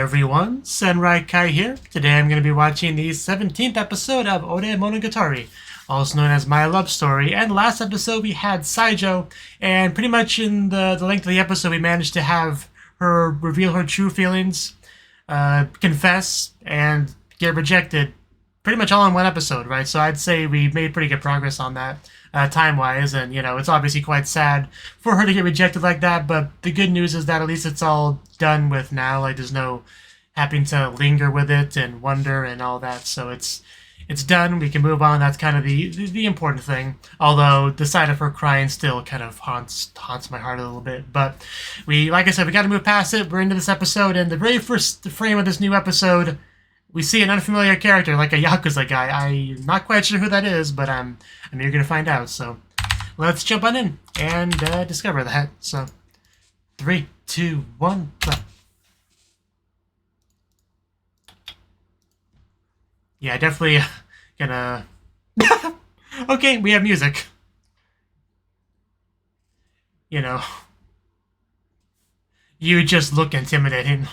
everyone, Senrai Kai here. Today I'm going to be watching the 17th episode of Ore Monogatari, also known as My Love Story. And last episode we had Saijo, and pretty much in the length of the episode we managed to have her reveal her true feelings, confess, and get rejected pretty much all in one episode, right? So I'd say we made pretty good progress on that. Time-wise, and it's obviously quite sad for her to get rejected like that, but the good news is that at least it's all done with now. Like, there's no having to linger with it and wonder and all that, so it's done. We can move on. That's kind of the important thing, although the sight of her crying still kind of haunts my heart a little bit. But like I said, we got to move past it. We're into this episode, and the very first frame of this new episode, we see an unfamiliar character, like a Yakuza guy. I'm not quite sure who that is, but I'm eager to find out. So let's jump on in and discover that. So 3, 2, 1, go. Yeah, definitely gonna... Okay, we have music. You just look intimidating.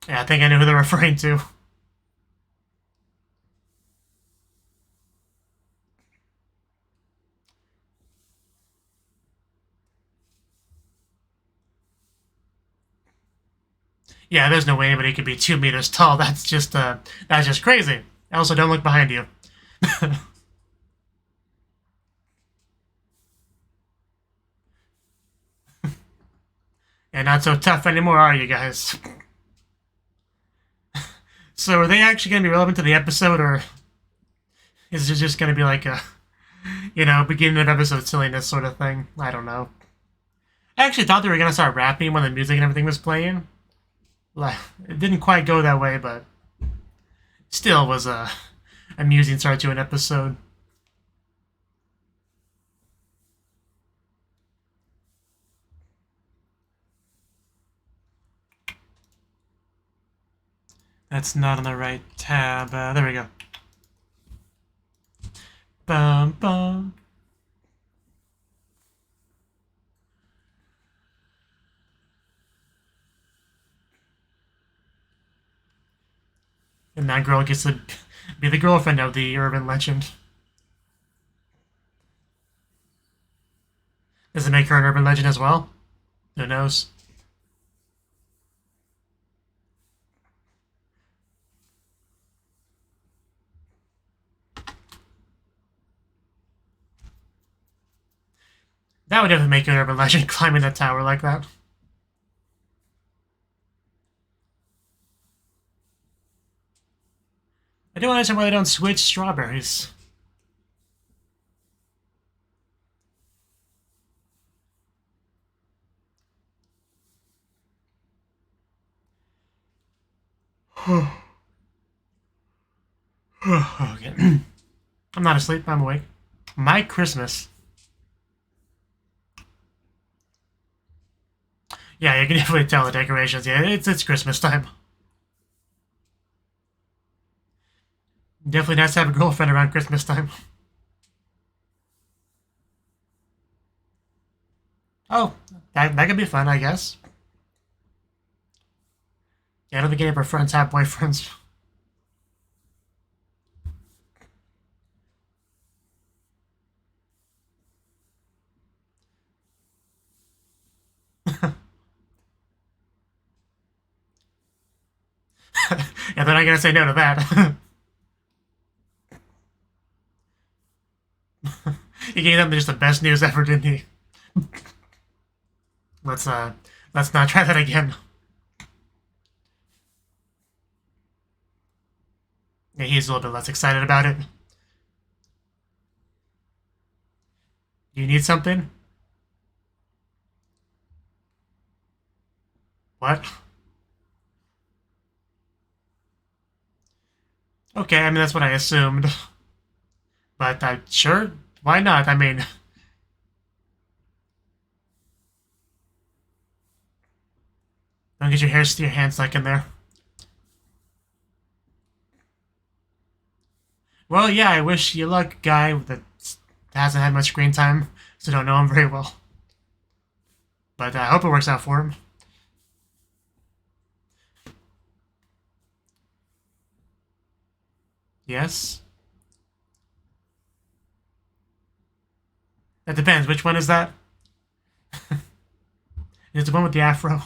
Yeah, I think I know who they're referring to. Yeah, there's no way anybody could be 2 meters tall. That's just crazy. Also, don't look behind you. And not so tough anymore, are you guys? So are they actually going to be relevant to the episode, or is it just going to be like a, beginning of episode silliness sort of thing? I don't know. I actually thought they were going to start rapping when the music and everything was playing. It didn't quite go that way, but still was a amusing start to an episode. That's not on the right tab. There we go. Bum, bum. And that girl gets to be the girlfriend of the urban legend. Does it make her an urban legend as well? Who knows? That would definitely make an urban legend climbing a tower like that. I don't understand why they don't switch strawberries. Okay. I'm not asleep, I'm awake. My Christmas. Yeah, you can definitely tell the decorations. Yeah, it's Christmas time. Definitely nice to have a girlfriend around Christmas time. Oh, that could be fun, I guess. Yeah, I don't think any of her friends have boyfriends. Yeah, they're not gonna say no to that. He gave them just the best news ever, didn't he? Let's not try that again. Yeah, he's a little bit less excited about it. Do you need something? What? Okay, I mean, that's what I assumed. But sure, why not? I mean, don't get your hand stuck in there. Well, yeah, I wish you luck, guy with the hasn't had much screen time, so don't know him very well. But I hope it works out for him. Yes? That depends. Which one is that? It's the one with the afro.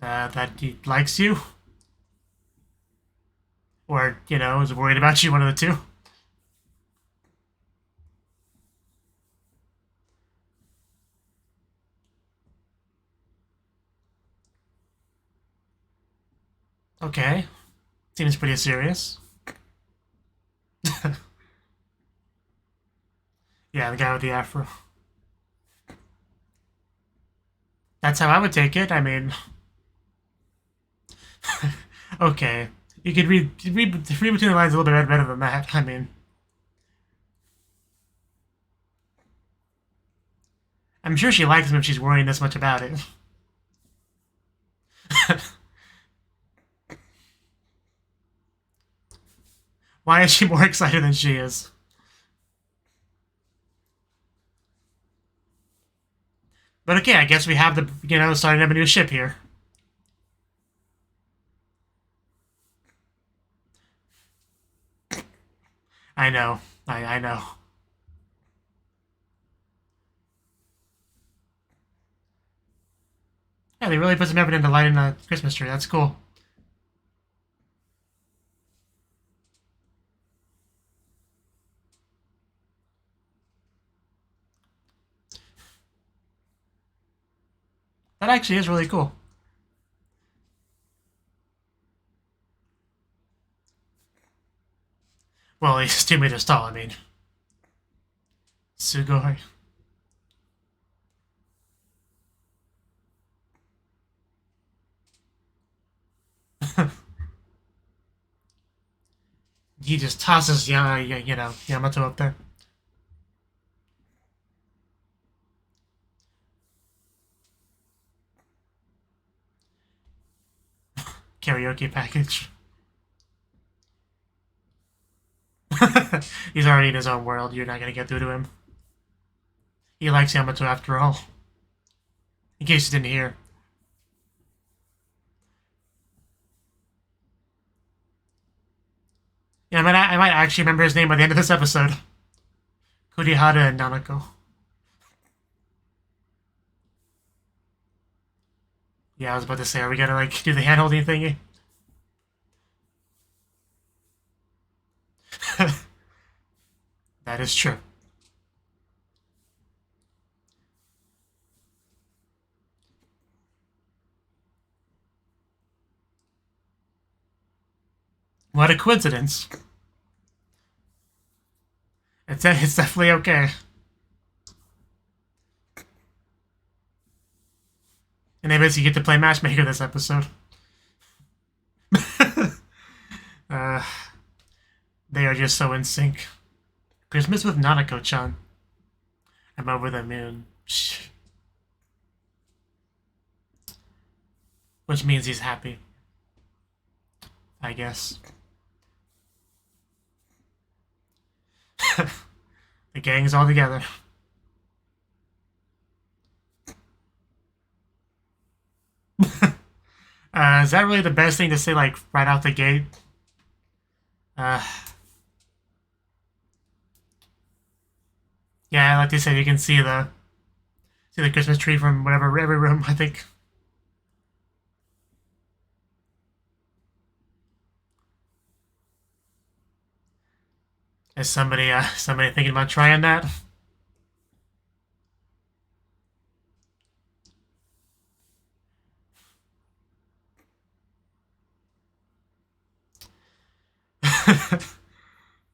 That he likes you? Or, you know, is worried about you, one of the two? Okay. Seems pretty serious. Yeah, the guy with the afro. That's how I would take it. I mean... Okay. You could read between the lines a little bit better than that. I mean... I'm sure she likes him if she's worrying this much about it. Why is she more excited than she is? But okay, I guess we have the, you know, starting up a new ship here. I know. I know. Yeah, they really put some effort into lighting a Christmas tree. That's cool. That actually is really cool. Well, he's 2 meters tall, I mean. Sugoi. He just tosses, you know, Yamato up there. Karaoke package. He's already in his own world. You're not gonna get through to him. He likes Yamato after all. In case you didn't hear. Yeah, I might actually remember his name by the end of this episode. Kurihara and Nanako. Yeah, I was about to say, are we gonna, like, do the hand-holding thingy? That is true. What a coincidence. It's definitely okay. And they basically get to play matchmaker this episode. They are just so in sync. Christmas with Nanako-chan. I'm over the moon. Which means he's happy. I guess. The gang's all together. Is that really the best thing to say, like, right out the gate? Yeah, like they said, you can see the Christmas tree from whatever every room, I think. Is somebody thinking about trying that?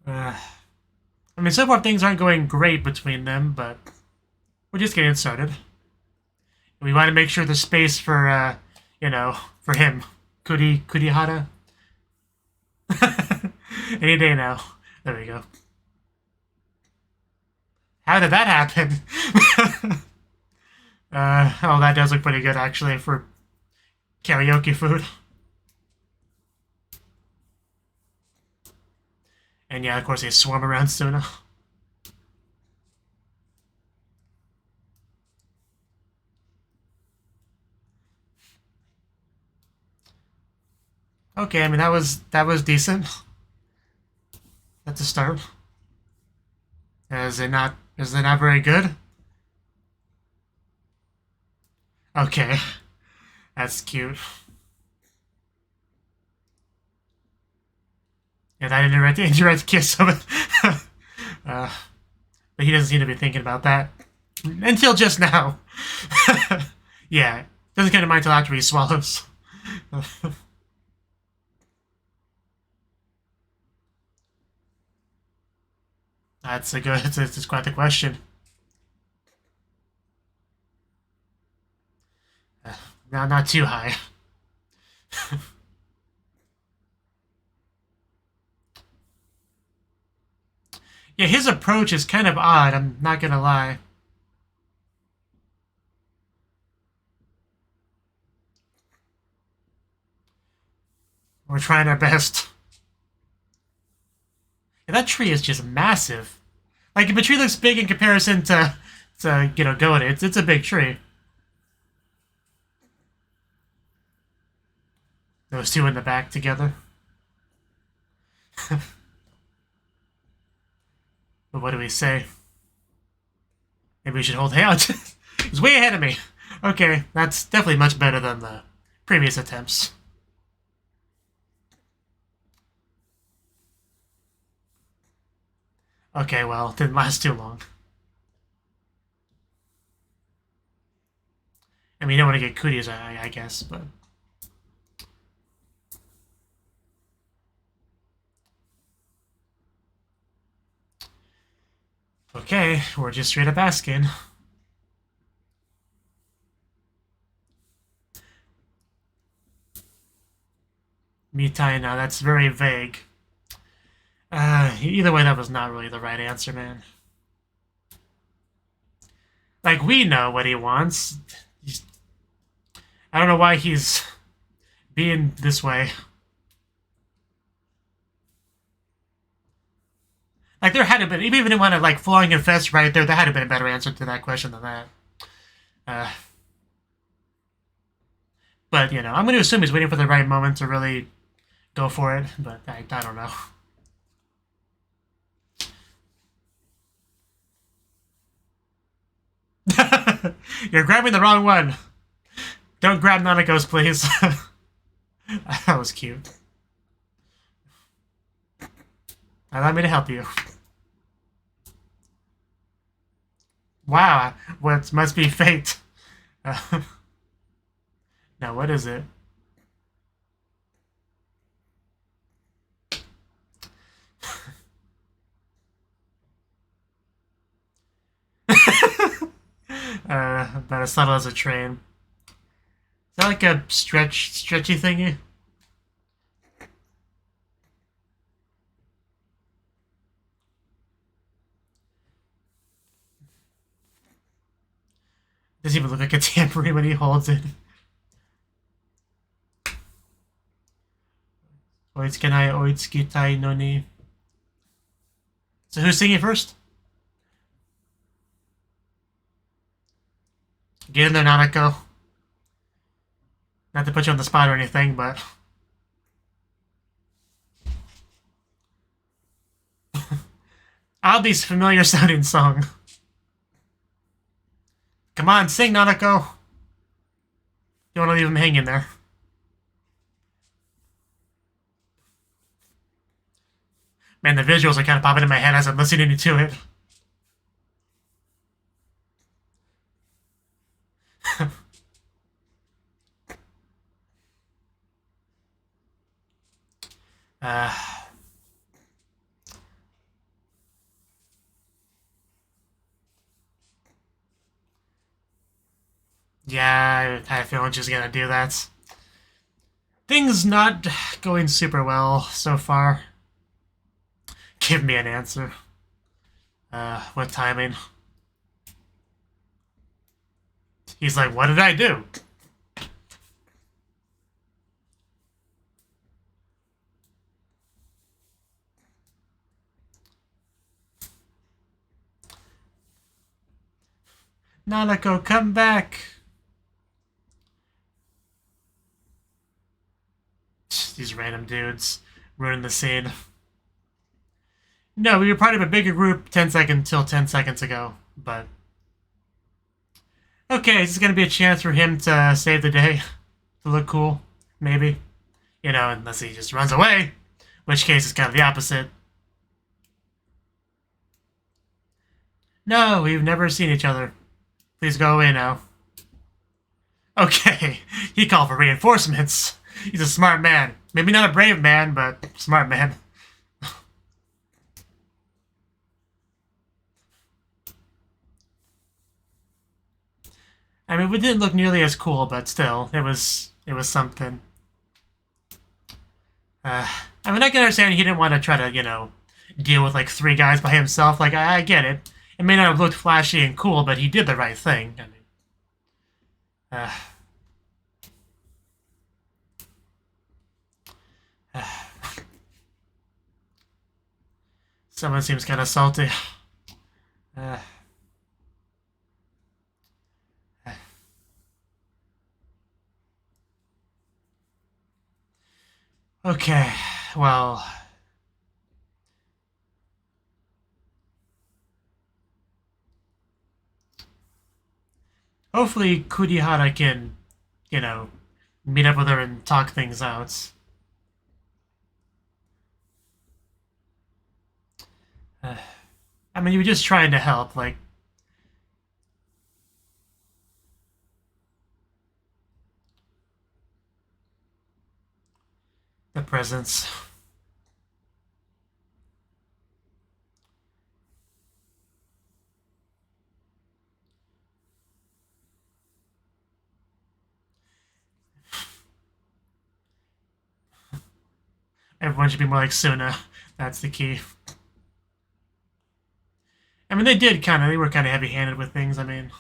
I mean, so far things aren't going great between them, but we're just getting started. We want to make sure there's space for, you know, for him. Kurihara. Any day now. There we go. How did that happen? Oh, that does look pretty good, actually, for karaoke food. And yeah, of course they swarm around Suna. Okay, I mean that was decent. That's a start. Is it not very good? Okay. That's cute. And I didn't indirect kiss of it. But he doesn't seem to be thinking about that. Until just now. Yeah. Doesn't come to mind until after he swallows. That's a good, it's quite the question. Not too high. Yeah, his approach is kind of odd, I'm not gonna lie. We're trying our best. Yeah, that tree is just massive. Like, if a tree looks big in comparison to you know, goat, it's a big tree. Those two in the back together. But what do we say? Maybe we should hold hands. He's way ahead of me. Okay, that's definitely much better than the previous attempts. Okay, well, it didn't last too long. I mean, you don't want to get cooties, I guess, but... Okay, we're just straight up asking. Mitai now, that's very vague. Either way, that was not really the right answer, man. Like, we know what he wants. I don't know why he's being this way. Like, there had to been, even if he didn't want to, like, flying infest right there, there had to been a better answer to that question than that. But, you know, I'm going to assume he's waiting for the right moment to really go for it, but I don't know. You're grabbing the wrong one. Don't grab Nanako's, please. That was cute. Allow me to help you. Wow, what must be fate. Now, what is it? About as subtle as a train. Is that like a stretchy thingy? Doesn't even look like a tambourine when he holds it. Oitsukenai oitsukitai no ni. So who's singing first? Get in there, Nanako. Not to put you on the spot or anything, but... Oddly familiar sounding song. Come on, sing, Nanako. You want to leave him hanging there. Man, the visuals are kind of popping in my head as I'm listening to it. Yeah, I have a feeling she's gonna do that. Things not going super well so far. Give me an answer. What timing? He's like, what did I do? Nanako, come back! These random dudes ruining the scene. No, we were part of a bigger group 10 seconds ago, but... Okay, this is gonna be a chance for him to save the day. To look cool, maybe. You know, unless he just runs away. In which case, it's kind of the opposite. No, we've never seen each other. Please go away now. Okay, he called for reinforcements. He's a smart man. Maybe not a brave man, but smart man. I mean, we didn't look nearly as cool, but still, it was something. I mean, I can understand he didn't want to try to, you know, deal with like 3 guys by himself. Like, I get it. It may not have looked flashy and cool, but he did the right thing. I mean, someone seems kind of salty. Okay, well... Hopefully Kurihara can, you know, meet up with her and talk things out. I mean, you were just trying to help, like... The presents. Everyone should be more like Suna. That's the key. I mean, they were kind of heavy-handed with things, I mean...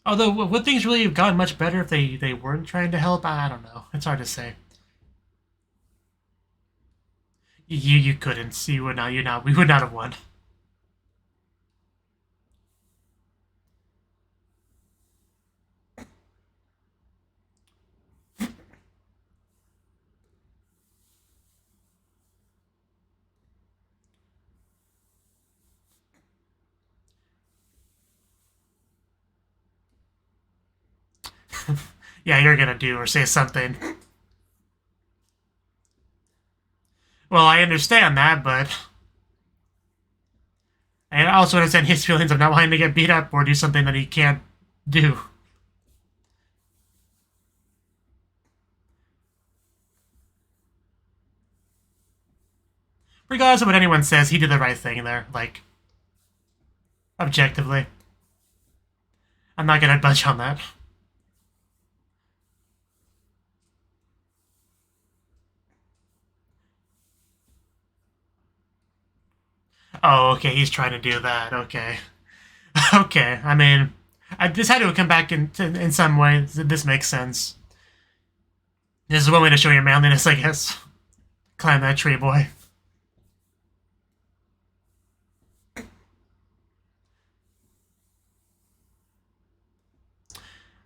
Although, would things really have gotten much better if they weren't trying to help? I don't know. It's hard to say. You couldn't. We would not have won. Yeah, you're gonna do or say something. Well, I understand that, but... I also understand his feelings of not wanting to get beat up or do something that he can't do. Regardless of what anyone says, he did the right thing there, like... Objectively. I'm not gonna budge on that. Oh, okay, he's trying to do that, okay. Okay, I mean... this had to come back in some way. This makes sense. This is one way to show your manliness, I guess. Climb that tree, boy.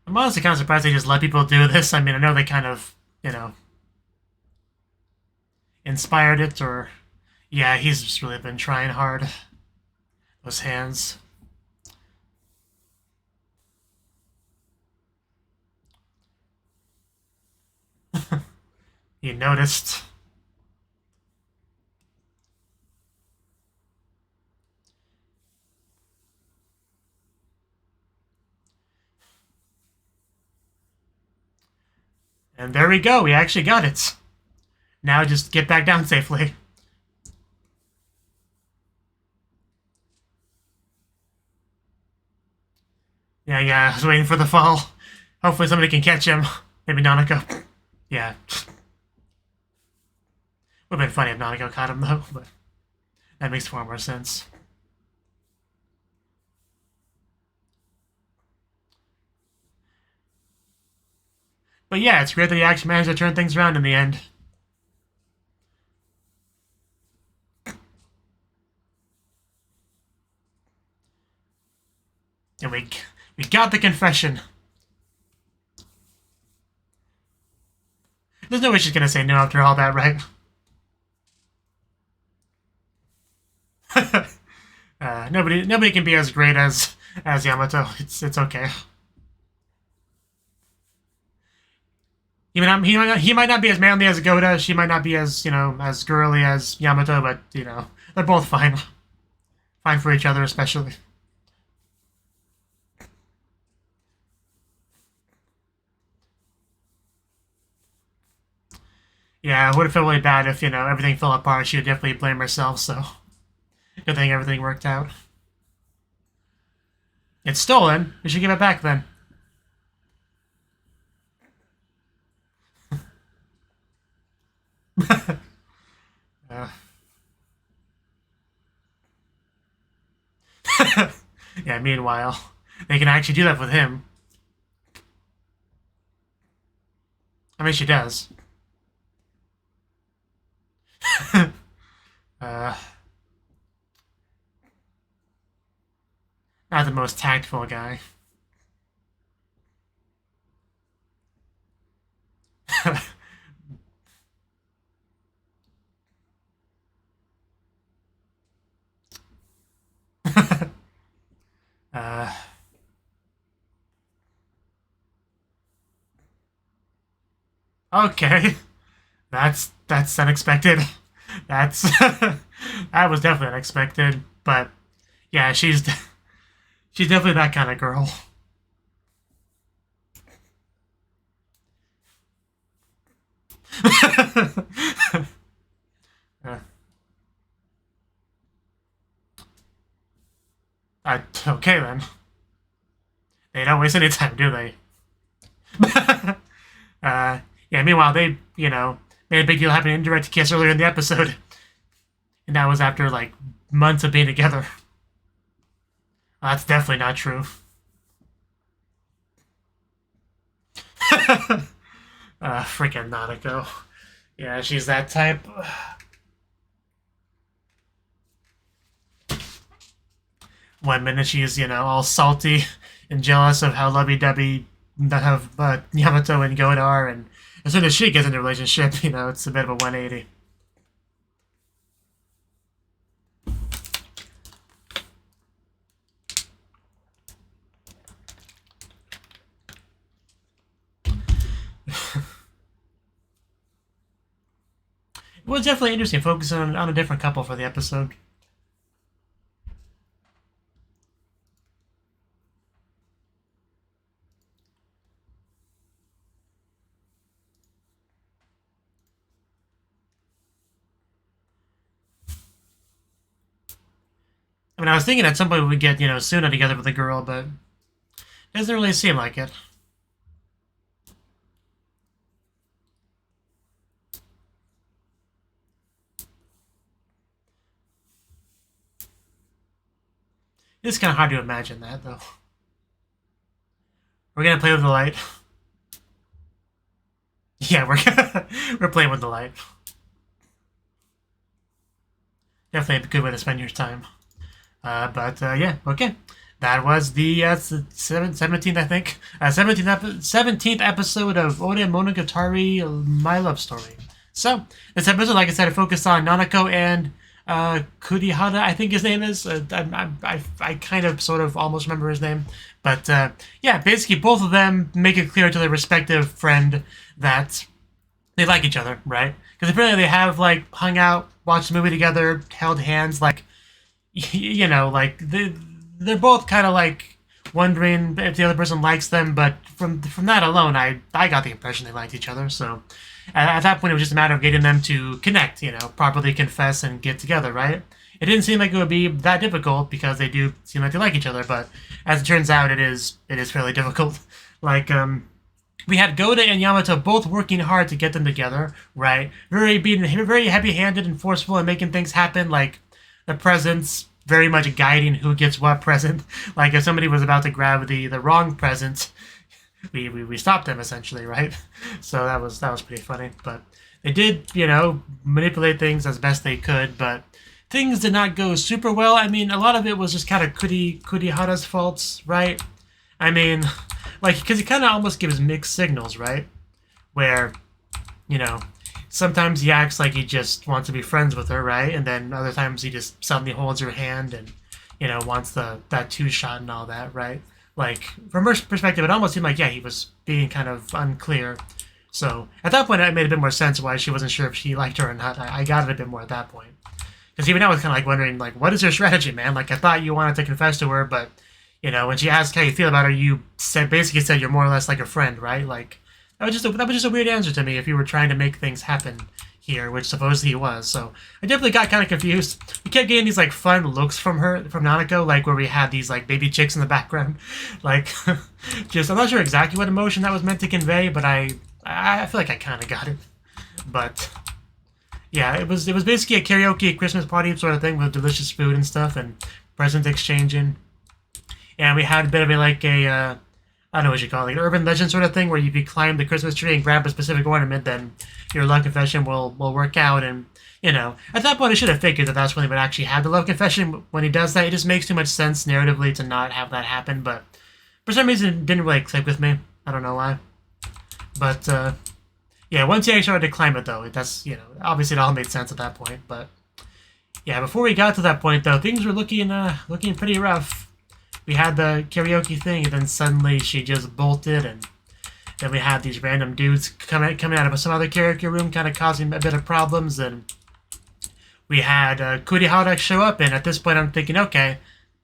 I'm honestly kind of surprised they just let people do this. I mean, I know they kind of, you know, inspired it, or... Yeah, he's just really been trying hard. Those hands. You noticed. And there we go, we actually got it. Now just get back down safely. Yeah, I was waiting for the fall. Hopefully somebody can catch him. Maybe Nanako. Yeah. Would've been funny if Nanako caught him, though, but that makes far more sense. But yeah, it's great that he actually managed to turn things around in the end. And we got the confession. There's no way she's gonna say no after all that, right? Nobody can be as great as Yamato. It's okay. He might not be as manly as Goda. She might not be as as girly as Yamato, but they're both fine. Fine for each other, especially. Yeah, it would have felt really bad if everything fell apart. She would definitely blame herself. So good thing everything worked out. It's stolen. We should give it back then. Yeah, meanwhile, they can actually do that with him. I mean, she does. Not the most tactful guy. Okay, that's unexpected. That's that was definitely unexpected. But yeah, she's definitely that kind of girl. Okay then. They don't waste any time, do they? Yeah, meanwhile, they, made a big deal having an indirect kiss earlier in the episode. And that was after, like, months of being together. Well, that's definitely not true. Freaking Nanako. Yeah, she's that type. One minute she's, all salty and jealous of how lovey-dovey Yamato and Goda are, and as soon as she gets into a relationship, it's a bit of a 180. It was definitely interesting, focusing on a different couple for the episode. I mean, I was thinking at some point we'd get, Suna together with a girl, but it doesn't really seem like it. It's kind of hard to imagine that, though. We're gonna play with the light. Yeah, we're playing with the light. Definitely a good way to spend your time. Yeah, okay. That was the 17th, I think. 17th episode of Ore Monogatari, My Love Story. So, this episode, like I said, it focused on Nanako and Kurihara, I think his name is. I kind of sort of almost remember his name. But yeah, basically both of them make it clear to their respective friend that they like each other, right? Because apparently they have, like, hung out, watched a movie together, held hands, like, like, they're both kind of, like, wondering if the other person likes them, but from that alone, I got the impression they liked each other, so at that point, it was just a matter of getting them to connect, properly confess and get together, right? It didn't seem like it would be that difficult because they do seem like they like each other, but as it turns out, it is fairly difficult. Like, we had Goda and Yamato both working hard to get them together, right? Being very heavy-handed and forceful and making things happen, like the presents very much guiding who gets what present. Like if somebody was about to grab the wrong present, we stopped them essentially, right? So that was pretty funny. But they did, manipulate things as best they could, but things did not go super well. I mean, a lot of it was just kind of Kurihara's faults, right? I mean, like, because he kind of almost gives mixed signals, right? Where, you know, sometimes he acts like he just wants to be friends with her, right? And then other times he just suddenly holds her hand and, you know, wants that two-shot and all that, right? Like, from her perspective, it almost seemed like, yeah, he was being kind of unclear. So, at that point, it made a bit more sense why she wasn't sure if she liked her or not. I got it a bit more at that point. Because even now I was kind of like wondering, like, what is your strategy, man? Like, I thought you wanted to confess to her, but, you know, when she asked how you feel about her, you basically said you're more or less like a friend, right? Like, that was just a weird answer to me if you were trying to make things happen here, which supposedly he was. So I definitely got kind of confused. We kept getting these like fun looks from Nanako, like where we had these like baby chicks in the background. Like, just I'm not sure exactly what emotion that was meant to convey, but I feel like I kind of got it. But yeah, it was basically a karaoke Christmas party sort of thing with delicious food and stuff and present exchanging. And we had a bit of a like a I don't know what you call it, like an urban legend sort of thing, where if you climb the Christmas tree and grab a specific ornament, then your love confession will work out. And, you know, at that point I should have figured that that's when he would actually have the love confession. When he does that, it just makes too much sense narratively to not have that happen. But for some reason, it didn't really click with me. I don't know why. But, yeah, once he actually started to climb it, though, that's, you know, obviously it all made sense at that point. But, yeah, before we got to that point, though, things were looking pretty rough. We had the karaoke thing, and then suddenly she just bolted, and then we had these random dudes coming out of some other karaoke room, kind of causing a bit of problems, and we had Kurihara show up, and at this point I'm thinking, okay,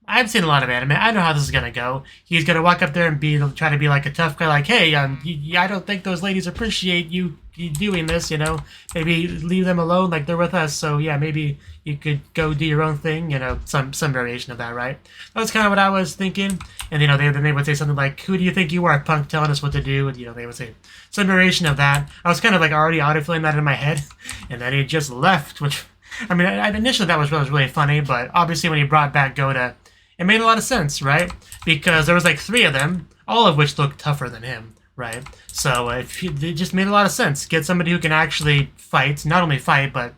I've seen a lot of anime, I know how this is going to go. He's going to walk up there and try to be like a tough guy, like, hey, I don't think those ladies appreciate you doing this, you know, maybe leave them alone, like they're with us, so yeah, maybe you could go do your own thing, you know, some variation of that, right? That was kind of what I was thinking, and, you know, then they would say something like, who do you think you are, punk, telling us what to do, and, you know, they would say some variation of that. I was kind of, like, already auto-filling that in my head, and then he just left, which, I mean, initially that was really funny, but obviously when he brought back Goda, it made a lot of sense, right? Because there was, like, 3 of them, all of which looked tougher than him, right? So it just made a lot of sense. Get somebody who can actually fight, not only fight, but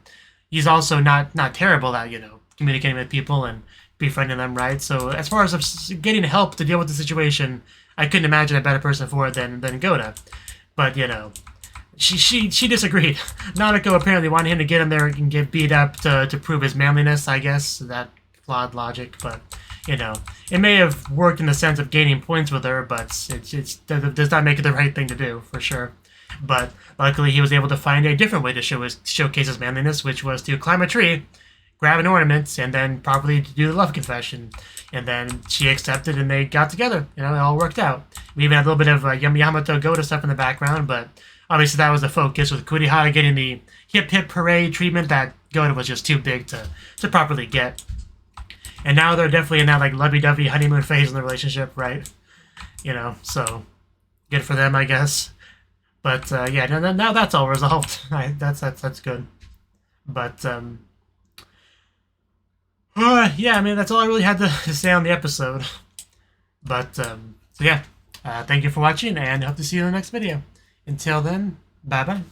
he's also not terrible at, you know, communicating with people and befriending them, right? So as far as getting help to deal with the situation, I couldn't imagine a better person for it than Goda. But, you know, she disagreed. Nanako apparently wanted him to get in there and get beat up to prove his manliness, I guess. That flawed logic, but, you know, it may have worked in the sense of gaining points with her, but it does not make it the right thing to do, for sure. But luckily he was able to find a different way to showcase his manliness, which was to climb a tree, grab an ornament, and then properly do the love confession. And then she accepted and they got together. You know, it all worked out. We even had a little bit of Yamato Goda stuff in the background, but obviously that was the focus, with Kurihara getting the hip hip hooray treatment that Goda was just too big to properly get. And now they're definitely in that like lovey-dovey honeymoon phase in the relationship, right? You know, so good for them, I guess. But yeah, now that's all resolved. That's good. But yeah, I mean that's all I really had to say on the episode. But so yeah, thank you for watching, and hope to see you in the next video. Until then, bye bye.